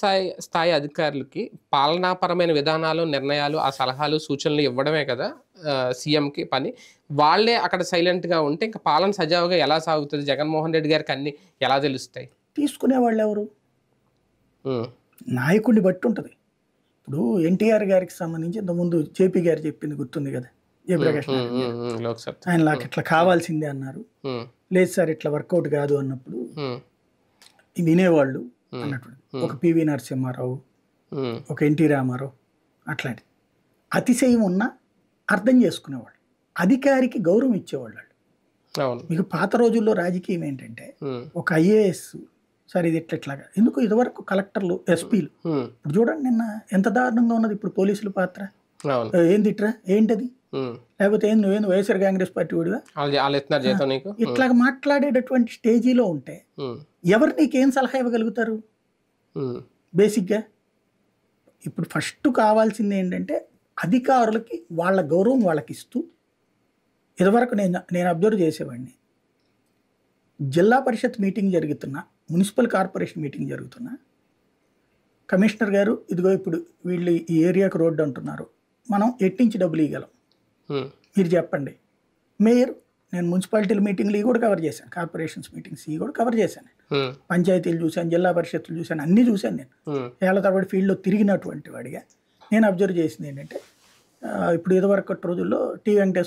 స్థాయి స్థాయి అధికారులకి పాలనాపరమైన విధానాలు, నిర్ణయాలు, ఆ సలహాలు, సూచనలు ఇవ్వడమే కదా సీఎంకి పని. వాళ్ళే అక్కడ సైలెంట్‌గా ఉంటే ఇంక పాలన సజావుగా ఎలా సాగుతది? జగన్మోహన్ రెడ్డి గారికి అన్నీ ఎలా తెలుస్తాయి? తీసుకునేవాళ్ళెవరు? హ్మ్. నాయకుడిని బట్టి ఉంటది. ఇప్పుడు ఎన్టీఆర్ గారికి సంబంధించి ఇంతకుముందు జేపీ గారు చెప్పింది గుర్తుంది కదా! జయప్రకాష్ నారాయణ గారు. లోక్‌సత్తా. ఆయన నాకిట్లా కావాల్సిందే అన్నారు. హ్మ్. లేదు సార్ ఇట్లా వర్కౌట్ కాదు అన్నప్పుడు హ్మ్. వినేవాళ్ళు హ్మ్. అన్నట్టు. హ్మ్. ఒక పివి నరసింహారావు, హ్మ్. ఒక ఎన్టీ రామారావు అట్లాంటిది. అతిశయం ఉన్నా అర్థం చేసుకునేవాళ్ళు. అధికారికి గౌరవం ఇచ్చేవాళ్ళు వాళ్ళు. అవును. మీకు పాత రోజుల్లో రాజకీయం ఏంటంటే హ్మ్. ఒక ఐఏఎస్ సార్ ఇది ఇట్లాగా ఎందుకు ఇదివరకు కలెక్టర్లు, ఎస్పీలు హ్మ్. ఇప్పుడు చూడండి నిన్న ఎంత దారుణంగా ఉన్నది ఇప్పుడు పోలీసుల పాత్ర. అవును. ఏందిట్రా ఏంటది? హ్మ్. లేకపోతే ఏంది నువ్వేంది వైఎస్ఆర్ కాంగ్రెస్ పార్టీ వాడివా? ఆళ్ళిస్తున్నారు జీతం నీకు? హ్మ్. ఇట్లాగ మాట్లాడేటటువంటి స్టేజీలో ఉంటే హ్మ్. ఎవరు నీకేం సలహా ఇవ్వగలుగుతారు? హ్మ్. బేసిక్‌గా. ఇప్పుడు ఫస్ట్ కావాల్సింది ఏంటంటే అధికారులకి వాళ్ళ గౌరవం వాళ్ళకిస్తూ ఇదివరకు నేను అబ్జర్వ్ చేసేవాడిని. జిల్లా పరిషత్ మీటింగ్ జరుగుతున్నా, మున్సిపల్ కార్పొరేషన్ మీటింగ్ జరుగుతున్నా, కమిషనర్ గారు ఇదిగో ఇప్పుడు వీళ్ళు ఈ ఏరియాకి రోడ్డు అంటున్నారు. మనం ఎట్టించి డబ్బులు ఇవ్వగలం? హ్మ్. మీరు చెప్పండి. మేయర్ నేను మున్సిపాలిటీల మీటింగ్లు ఇవి కూడా కవర్ చేశాను. కార్పొరేషన్స్ మీటింగ్స్ ఇవి కూడా కవర్ చేశాను. హ్మ్. పంచాయతీలు చూశాను, జిల్లా పరిషత్తులు చూశాను, అన్నీ చూశాను నేను. హ్మ్. ఏళ్ల తరబడి ఫీల్డ్‌లో తిరిగినటువంటి వాడిగా నేను అబ్జర్వ్ చేసింది ఏంటంటే ఇప్పుడు ఇదివరకటి రోజుల్లో టీ. వెంకటేశ్వర